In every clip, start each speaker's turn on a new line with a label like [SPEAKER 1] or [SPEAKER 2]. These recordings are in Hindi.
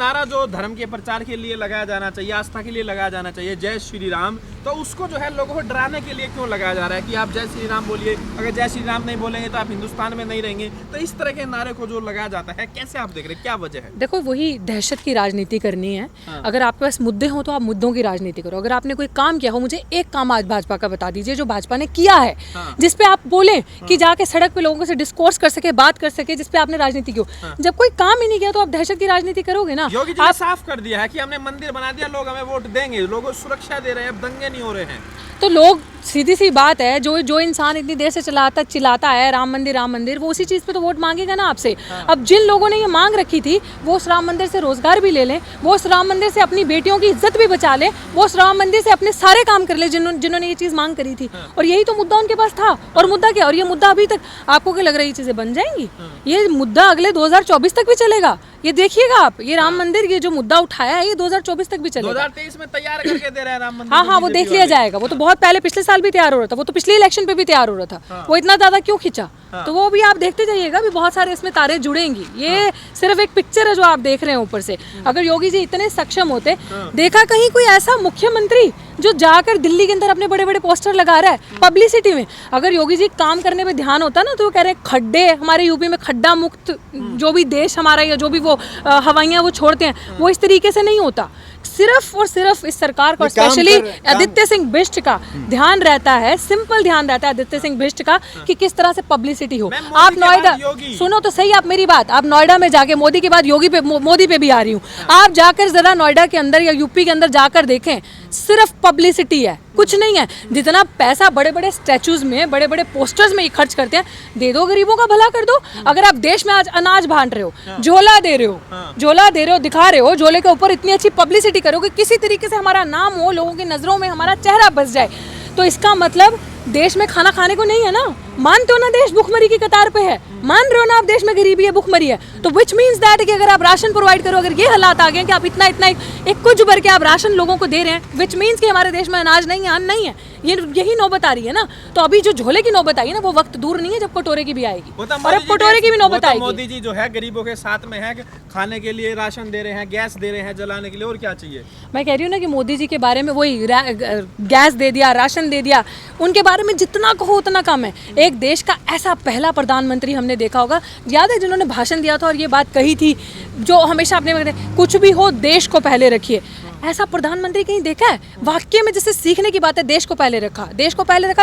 [SPEAKER 1] नारा जो धर्म के प्रचार के लिए लगाया जाना चाहिए, आस्था के लिए लगाया जाना चाहिए, जय श्री राम, तो उसको जो है लोगों को डराने के लिए क्यों लगाया जा रहा है कि आप जय श्री राम बोलिए, अगर जय श्री राम नहीं बोलेंगे तो आप हिंदुस्तान में नहीं रहेंगे। तो इस तरह के नारे को जो लगाया जाता है, कैसे आप देख रहे हैं, क्या वजह है?
[SPEAKER 2] देखो, वही दहशत की राजनीति करनी है। अगर आपके पास मुद्दे हो तो आप मुद्दों की राजनीति करो। अगर आपने कोई काम किया हो, मुझे एक काम आज भाजपा का बता दीजिए जो भाजपा ने किया है, जिसपे आप बोले कि जाके सड़क पे लोगों से डिस्कोर्स कर सके, बात कर सके, जिसपे आपने राजनीति की हो। जब कोई काम ही नहीं किया तो आप दहशत की राजनीति करोगे ना।
[SPEAKER 1] योगी जी ने साफ कर दिया है कि हमने मंदिर बना दिया, लोग हमें वोट देंगे, लोगों सुरक्षा दे रहे हैं, अब दंगे नहीं हो रहे हैं।
[SPEAKER 2] तो लोग, सीधी सी बात है, जो इंसान इतनी देर से चिल्लाता है राम मंदिर, वो उसी चीज़ पे तो वोट मांगेगा ना आपसे। अब जिन लोगों ने ये मांग रखी थी वो उस राम मंदिर से रोजगार भी ले लें, वो उस राम मंदिर से अपनी बेटियों की इज्जत भी बचा लें, वो उस राम मंदिर से अपने सारे काम कर ले जिन्होंने ये चीज़ मांग करी थी। और यही तो मुद्दा उनके पास था। और मुद्दा क्या? और ये मुद्दा अभी तक आपको क्या लग रहा है ये चीज़ें बन जाएंगी? ये मुद्दा अगले 2024 तक भी चलेगा। ये देखिएगा आप, ये राम मंदिर, ये जो मुद्दा उठाया है, ये 2024 तक भी चलेगा।
[SPEAKER 1] 2023 में तैयार करके दे रहा है राम मंदिर।
[SPEAKER 2] हाँ, वो देख लिया जाएगा। वो तो बहुत पहले, पिछले साल भी तैयार हो रहा था, वो तो पिछले इलेक्शन पे भी तैयार हो रहा था। वो इतना ज्यादा क्यों खिंचा? तो वो भी आप देखते जाइएगा, भी बहुत सारे इसमें तारे जुड़ेंगी। ये सिर्फ एक पिक्चर है जो आप देख रहे हैं ऊपर से। अगर योगी जी इतने सक्षम होते, देखा कहीं कोई ऐसा मुख्यमंत्री जो जाकर दिल्ली के अंदर अपने बड़े बड़े पोस्टर लगा रहा है पब्लिसिटी में? अगर योगी जी काम करने में ध्यान होता ना, तो वो कह रहे हैं खड्डे, हमारे यूपी में खड्डा मुक्त जो भी देश हमारा, या जो भी वो हवाइयाँ वो छोड़ते हैं, वो इस तरीके से नहीं होता। सिर्फ और सिर्फ इस सरकार को, स्पेशली आदित्य सिंह बिष्ट का ध्यान रहता है, सिंपल ध्यान रहता है आदित्य सिंह बिष्ट का, कि किस तरह से पब्लिसिटी हो। आप नोएडा, सुनो तो सही आप मेरी बात, आप नोएडा में जाके, मोदी के बाद योगी पे, मोदी पे भी आ रही हूँ, आप जाकर जरा नोएडा के अंदर या यूपी के अंदर जाकर देखें, सिर्फ पब्लिसिटी है, कुछ नहीं है। जितना पैसा बड़े बड़े स्टैचूज में, बड़े बड़े पोस्टर्स में ये खर्च करते हैं, दे दो गरीबों का भला कर दो। अगर आप देश में आज अनाज बांट रहे हो, झोला दे रहे हो, दिखा रहे हो, झोले के ऊपर इतनी अच्छी पब्लिसिटी करो कि किसी तरीके से हमारा नाम हो, लोगों की नजरों में हमारा चेहरा बस जाए, तो इसका मतलब देश में खाना खाने को नहीं है ना। मानते हो ना देश भुखमरी की कतार पे है? मान रहे हो ना आप देश में गरीबी है, भुखमरी है? तो विच मीन्स दैट कि अगर आप राशन प्रोवाइड करो, अगर ये हालात आ गए कि आप इतना एक कुछ भर के आप राशन लोगों को दे रहे हैं, विच मीन्स कि हमारे देश में अनाज नहीं है, अन्न नहीं है, यही नौबत आ रही है ना। तो अभी जो झोले की नौबत आई है ना, वो वक्त दूर नहीं है जब कटोरे की भी आएगी, और अब कटोरे की भी नौबत आएगी।
[SPEAKER 1] मोदी जी जो है गरीबों के साथ में है, खाने के लिए राशन दे रहे हैं, गैस दे रहे हैं जलाने के लिए, और क्या चाहिए? मैं
[SPEAKER 2] कह रही हूँ ना कि मोदी जी के बारे में वही गैस दे दिया, राशन दे दिया, उनके बारे में जितना कहो उतना कम है। एक देश का ऐसा पहला प्रधानमंत्री हमने देखा होगा, याद है, जिन्होंने भाषण दिया था और ये बात कही थी, जो हमेशा अपने कुछ भी हो देश को पहले रखिए। ऐसा प्रधानमंत्री कहीं देखा है? वाक्य में जैसे सीखने की बात है, देश को पहले रखा,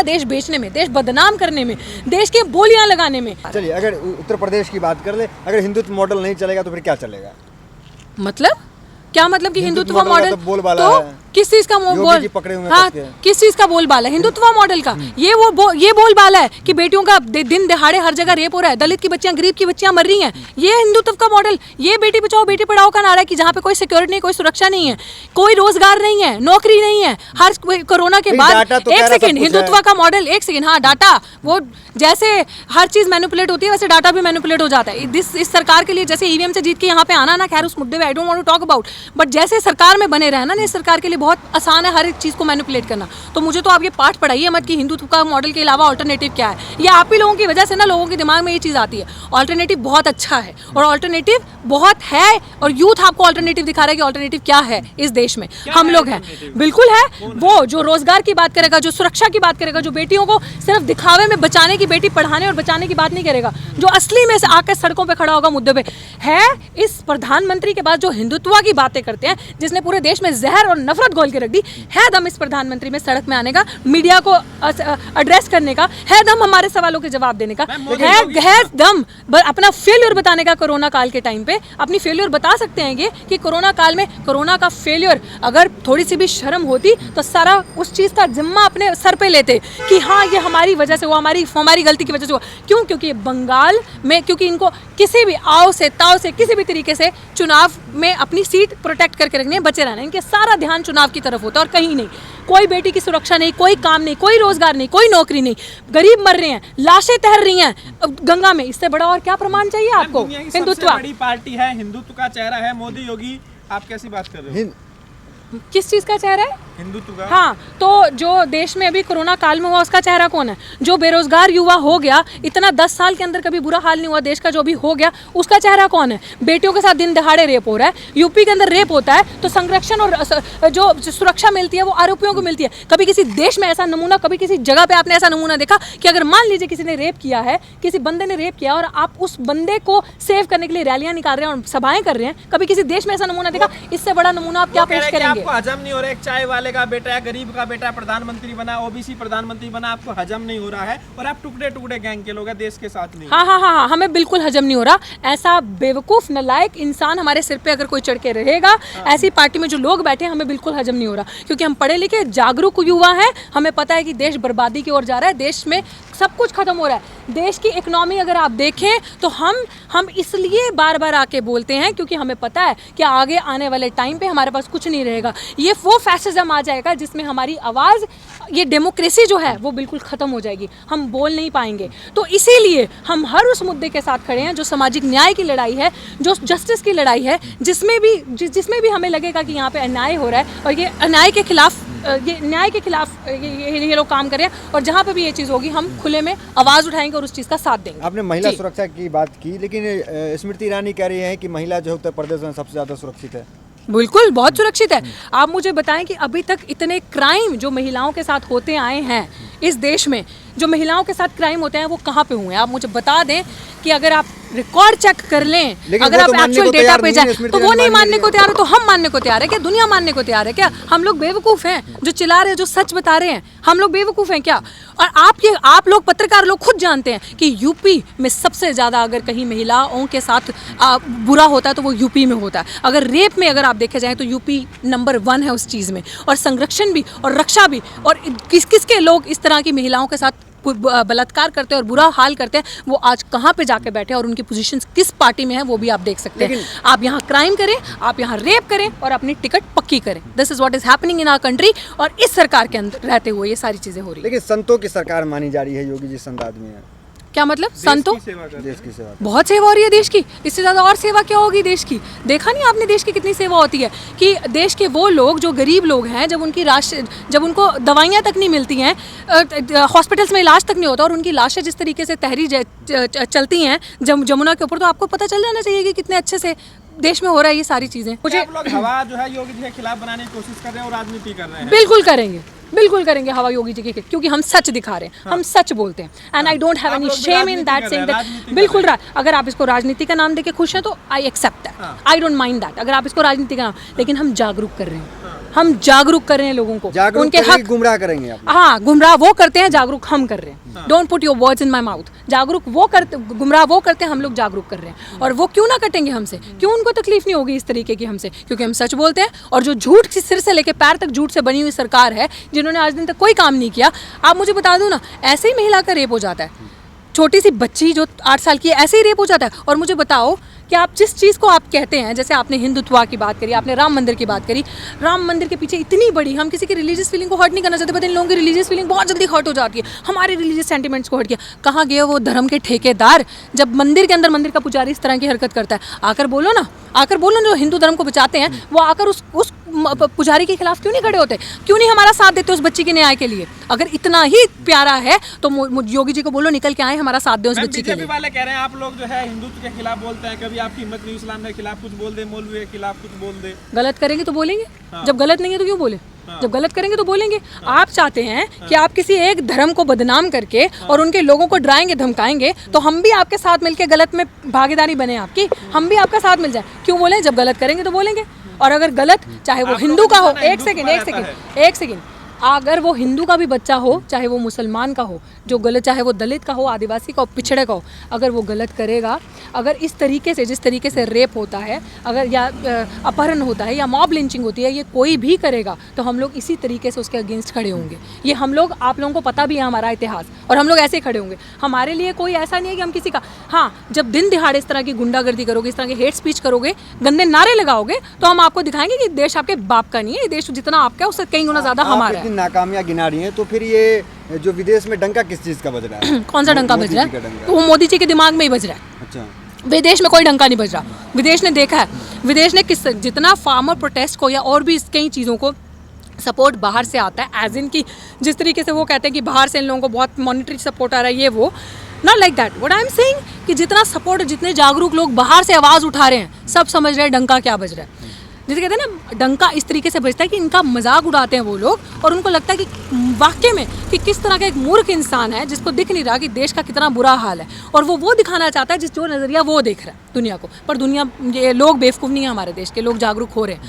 [SPEAKER 2] देश बेचने में, देश बदनाम करने में, देश के बोलियां लगाने में।
[SPEAKER 3] चलिए, अगर उत्तर प्रदेश की बात कर ले, अगर हिंदुत्व मॉडल नहीं चलेगा तो फिर क्या चलेगा?
[SPEAKER 2] मतलब क्या मतलब कि हिंदुत्व मॉडल
[SPEAKER 3] तो
[SPEAKER 2] किस चीज का बोल, हाँ, किस चीज का बोलबाला है? हिंदुत्व मॉडल का ये बोलबाला है कि बेटियों का दिन दहाड़े हर जगह रेप हो रहा है, दलित की बच्चियां, गरीब की बच्चियां मर रही हैं, ये हिंदुत्व का मॉडल। ये बेटी बचाओ बेटी पढ़ाओ का नारा है कि जहाँ पे कोई सिक्योरिटी नहीं, कोई सुरक्षा नहीं है, कोई रोजगार नहीं है, नौकरी नहीं है, हर कोरोना के बाद। एक सेकेंड, हिंदुत्व का मॉडल, एक सेकेंड, हाँ, डाटा, वो जैसे हर चीज मैनिपुलेट होती है वैसे डाटा भी मैनिपुलेट हो जाता है। इस सरकार के लिए जैसे ईवीएम से जीत के यहाँ पे आना ना, खैर उस मुद्दे पे I don't want to talk about, but जैसे सरकार में बने रहना ना, इस सरकार के लिए बहुत आसान है हर एक चीज को मैनिपुलेट करना। तो मुझे तो आप ये पाठ पढ़ाइए मत कि हिंदुत्व का मॉडल के अलावा ऑल्टरनेटिव क्या है। ये आप ही लोगों की वजह से ना लोगों के दिमाग में ये चीज आती है। ऑल्टरनेटिव बहुत अच्छा है, और ऑल्टरनेटिव बहुत है, और यूथ आपको ऑल्टरनेटिव दिखा रहा है कि ऑल्टरनेटिव क्या है इस देश में। हम लोग हैं, बिल्कुल है। वो जो रोजगार की बात करेगा, जो सुरक्षा की बात करेगा, जो बेटियों को सिर्फ दिखावे में बचाने की, बेटी पढ़ाने और बचाने की बात नहीं करेगा, जो असली में से आकर सड़कों पे खड़ा होगा मुद्दे पे है। इस प्रधानमंत्री के बाद जो हिंदुत्व की बातें करते हैं, जिसने पूरे देश में जहर और नफरत घोल के रख दी, है दम इस प्रधानमंत्री में सड़क में आने का, मीडिया को एड्रेस करने का, है दम हमारे सवालों के जवाब देने का, है दम अपना फेलियर बताने का। कोरोना काल के टाइम पे अपनी फेलियर बता सकते हैं ये कि कोरोना काल में कोरोना का फेलियर, अगर थोड़ी सी भी शर्म होती तो सारा उस चीज का जिम्मा अपने सर पे लेते कि हाँ ये हमारी वजह से हुआ, हमारी गलती की वजह से हुआ। क्यों? क्योंकि बंगाल में, क्योंकि इनको किसी भी आओ से ताव से किसी भी तरीके से चुनाव में अपनी सीट प्रोटेक्ट करके रखने, बचे रहना, इनके सारा ध्यान चुनाव की तरफ होता है और कहीं नहीं। कोई बेटी की सुरक्षा नहीं, कोई काम नहीं, कोई रोजगार नहीं, कोई नौकरी नहीं, गरीब मर रहे हैं, लाशें तैर रही हैं गंगा में। इससे बड़ा और क्या प्रमाण चाहिए आपको?
[SPEAKER 1] हिंदुत्व बड़ी पार्टी है, हिंदुत्व का चेहरा है मोदी योगी, आप कैसी बात कर रहे हो?
[SPEAKER 2] किस चीज का चेहरा है?
[SPEAKER 1] हिंदुत्व का।
[SPEAKER 2] हाँ, तो जो देश में अभी कोरोना काल में हुआ उसका चेहरा कौन है? जो बेरोजगार युवा हो गया, इतना 10 साल के अंदर कभी बुरा हाल नहीं हुआ देश का, जो भी हो गया उसका चेहरा कौन है? बेटियों के साथ दिन दहाड़े रेप हो रहा है, यूपी के अंदर रेप होता है तो संरक्षण और जो सुरक्षा मिलती है वो आरोपियों को मिलती है। कभी किसी देश में ऐसा नमूना, कभी किसी जगह पे आपने ऐसा नमूना देखा कि अगर मान लीजिए किसी ने रेप किया है, किसी बंदे ने रेप किया और आप उस बंदे को सेव करने के लिए रैलियां निकाल रहे हैं और सभाएं कर रहे हैं, कभी किसी देश में ऐसा नमूना देखा? इससे बड़ा नमूना आप क्या पेश करेंगे?
[SPEAKER 1] आपको हजम नहीं हो रहा है, एक चाय वाले का बेटा है, गरीब का बेटा प्रधानमंत्री बना, ओबीसी प्रधानमंत्री बना, आपको हजम नहीं हो रहा है और आप टुकड़े टुकड़े गैंग के लोग हैं, देश के साथ नहीं।
[SPEAKER 2] हाँ, हमें बिल्कुल हजम नहीं हो रहा। ऐसा बेवकूफ नालायक इंसान हमारे सिर पे अगर कोई चढ़ के रहेगा, ऐसी पार्टी में जो लोग बैठे हैं, हमें बिल्कुल हजम नहीं हो रहा, क्योंकि हम पढ़े लिखे जागरूक युवा हैं। हमें पता है कि देश बर्बादी की ओर जा रहा है, देश में सब कुछ खत्म हो रहा है। देश की इकोनॉमी अगर आप देखें तो हम इसलिए बार बार आके बोलते हैं क्योंकि हमें पता है कि आगे आने वाले टाइम पे हमारे पास कुछ नहीं रहेगा। ये वो फैसिज्म आ जाएगा जिसमें हमारी आवाज़, ये डेमोक्रेसी जो है वो बिल्कुल ख़त्म हो जाएगी, हम बोल नहीं पाएंगे। तो इसीलिए हम हर उस मुद्दे के साथ खड़े हैं जो सामाजिक न्याय की लड़ाई है, जो जस्टिस की लड़ाई है, जिसमें भी हमें लगेगा कि यहाँ पे अन्याय हो रहा है और ये अन्याय के खिलाफ, ये न्याय के खिलाफ ये लोग काम कर रहे हैं, और जहाँ पे भी ये चीज़ होगी हम खुले में आवाज़ उठाएंगे और उस चीज़ का साथ देंगे।
[SPEAKER 3] आपने महिला सुरक्षा की बात की, लेकिन स्मृति ईरानी कह रही है कि महिला जो उत्तर प्रदेश में सबसे ज़्यादा सुरक्षित है।
[SPEAKER 2] बिल्कुल, बहुत सुरक्षित है। आप मुझे बताएं कि अभी तक इतने क्राइम जो महिलाओं के साथ होते आए हैं इस देश में, जो महिलाओं के साथ क्राइम होते हैं वो कहाँ पे हुए हैं? आप मुझे बता दें कि अगर आप रिकॉर्ड चेक कर लें, अगर आप एक्चुअल डेटा पे जाए तो वो नहीं मानने को तैयार है, तो हम मानने को तैयार है क्या? दुनिया मानने को तैयार है क्या? हम लोग बेवकूफ़ हैं जो चिल्ला रहे हैं, जो सच बता रहे हैं? हम लोग बेवकूफ़ हैं क्या? और आप लोग पत्रकार लोग खुद जानते हैं कि यूपी में सबसे ज़्यादा अगर कहीं महिलाओं के साथ बुरा होता है तो वो यूपी में होता है। अगर रेप में अगर आप देखे जाएँ तो यूपी नंबर 1 है उस चीज़ में, और संरक्षण भी और रक्षा भी। और किसके लोग इस तरह की महिलाओं के साथ बलात्कार करते हैं और बुरा हाल करते हैं, वो आज कहाँ पे जाके बैठे और उनकी पोजीशन किस पार्टी में है वो भी आप देख सकते हैं। आप यहाँ क्राइम करें, आप यहाँ रेप करें और अपनी टिकट पक्की करें। This is what is happening in our country, और इस सरकार के अंदर रहते हुए ये सारी चीजें हो रही है।
[SPEAKER 3] लेकिन संतों की सरकार मानी जा रही है योगी जी संत आदमी है।
[SPEAKER 2] क्या मतलब? संतों,
[SPEAKER 3] देश की सेवा,
[SPEAKER 2] बहुत सेवा हो रही है देश की, इससे ज़्यादा और सेवा क्या होगी देश की? देखा नहीं आपने देश की कितनी सेवा होती है कि देश के वो लोग जो गरीब लोग हैं, जब उनको दवाइयाँ तक नहीं मिलती हैं, हॉस्पिटल्स में इलाज तक नहीं होता और उनकी लाशें जिस तरीके से तहरी चलती हैं जमुना के ऊपर, तो आपको पता चल जाना चाहिए कि कितने अच्छे से देश में हो रहा है ये सारी चीज़ें। मुझे
[SPEAKER 1] आप लोग हवा जो है योगी जी के खिलाफ बनाने की कोशिश कर रहे हैं और राजनीति कर रहे हैं।
[SPEAKER 2] बिल्कुल करेंगे हवा योगी जी की, क्योंकि हम सच दिखा रहे हैं, हम सच बोलते हैं, and I don't have any shame in that saying that. बिल्कुल, अगर आप इसको राजनीति का नाम देके खुश हैं तो I accept that, I don't mind that, अगर आप इसको राजनीति का नाम, लेकिन हम जागरूक कर रहे हैं, हम जागरूक कर रहे हैं लोगों को, उनके हक।
[SPEAKER 3] गुमराह करेंगे आप?
[SPEAKER 2] हाँ, गुमराह वो करते हैं, जागरूक हम कर रहे हैं। Don't put your words in my mouth. जागरूक वो करते, गुमराह वो करते हैं, हम लोग जागरूक कर रहे हैं। और वो क्यों ना कटेंगे हमसे? क्यों उनको तकलीफ नहीं होगी इस तरीके की हमसे? क्योंकि हम सच बोलते हैं। और जो झूठ की सिर से लेके पैर तक झूठ से बनी हुई सरकार है, जिन्होंने आज दिन तक कोई काम नहीं किया। आप मुझे बता दो ना, ऐसे ही महिला का रेप हो जाता है, छोटी सी बच्ची जो 8 साल की है, ऐसे ही रेप हो जाता है। और मुझे बताओ कि आप जिस चीज़ को आप कहते हैं, जैसे आपने हिंदुत्व की बात करी, आपने राम मंदिर की बात करी, राम मंदिर के पीछे इतनी बड़ी, हम किसी की रिलीजियस फीलिंग को हर्ट नहीं करना चाहते, पता इन लोगों की रिलीजियस फीलिंग बहुत जल्दी हर्ट हो जाती है, हमारे रिलीजियस सेंटिमेंट्स को हर्ट किया। कहाँ गए वो धर्म के ठेकेदार? जब मंदिर के अंदर मंदिर का पुजारी इस तरह की हरकत करता है, आकर बोलो ना, जो हिंदू धर्म को बचाते हैं वो आकर उस पुजारी के खिलाफ क्यों नहीं खड़े होते? क्यों नहीं हमारा साथ देते उस बच्ची के न्याय के लिए? अगर इतना ही प्यारा है तो योगी जी को बोलो निकल के आए, हमारा साथ दें उस बच्ची के लिए।
[SPEAKER 1] बीजेपी वाले कह रहे हैं आप लोग जो है हिंदुत्व के खिलाफ बोलते हैं, कभी आपकी हिम्मत नहीं इस्लाम के खिलाफ कुछ बोल दे, मौलवी के खिलाफ कुछ बोल दे।
[SPEAKER 2] गलत करेंगे तो बोलेंगे, जब गलत नहीं है तो क्यों बोले? जब गलत करेंगे तो बोलेंगे। आप चाहते हैं कि आप किसी एक धर्म को बदनाम करके और उनके लोगों को डराएंगे, धमकाएंगे, तो हम भी आपके साथ मिलकर गलत में भागीदारी बने आपकी, हम भी आपका साथ मिल जाए। क्यों बोलें? जब गलत करेंगे तो बोलेंगे। और अगर गलत, चाहे वो हिंदू का हो, एक सेकेंड, अगर वो हिंदू का भी बच्चा हो, चाहे वो मुसलमान का हो, जो गलत, चाहे वो दलित का हो, आदिवासी का हो, पिछड़े का हो, अगर वो गलत करेगा, अगर इस तरीके से, जिस तरीके से रेप होता है, अगर या अपहरण होता है या मॉब लिंचिंग होती है, ये कोई भी करेगा तो हम लोग इसी तरीके से उसके अगेंस्ट खड़े होंगे। ये हम लोग, आप लोगों को पता भी है हमारा इतिहास, और हम लोग ऐसे खड़े होंगे। हमारे लिए कोई ऐसा नहीं है कि हम किसी का, हाँ, जब दिन दिहाड़े इस तरह की गुंडागर्दी करोगे, इस तरह के हेट स्पीच करोगे, गंदे नारे लगाओगे, तो हम आपको दिखाएंगे कि देश आपके बाप का नहीं है, ये देश जितना आपका है उससे कई गुना ज़्यादा हमारा है।
[SPEAKER 3] नाकामियां गिना रही हैं, तो फिर ये जो विदेश में डंका किस चीज़ का बज रहा है?
[SPEAKER 2] कौन सा डंका बज रहा है? वो मोदी जी के दिमाग में ही बज रहा है।
[SPEAKER 3] अच्छा,
[SPEAKER 2] विदेश में कोई डंका नहीं बज रहा। विदेश ने देखा है, विदेश ने जितना फार्मर प्रोटेस्ट को या और भी कई चीज़ों को सपोर्ट बाहर से आता है, एज इन की जिस तरीके से वो कहते हैं कि बाहर से इन लोगों को बहुत मॉनिटरी सपोर्ट आ रहा है, ये वो not like that. What I am saying कि जितना सपोर्ट, जितने जागरूक लोग बाहर से आवाज़ उठा रहे हैं, सब समझ रहे हैं डंका क्या बज रहा है। जैसे कहते हैं ना, डंका इस तरीके से बजता है कि इनका मजाक उड़ाते हैं वो लोग, और उनको लगता है कि वाकई में कि किस तरह का एक मूर्ख इंसान है जिसको दिख नहीं रहा कि देश का कितना बुरा हाल है, और वो दिखाना चाहता है जिस जो नज़रिया वो देख रहा है दुनिया को। पर दुनिया, ये लोग बेवकूफ़ नहीं है, हमारे देश के लोग जागरूक हो रहे हैं,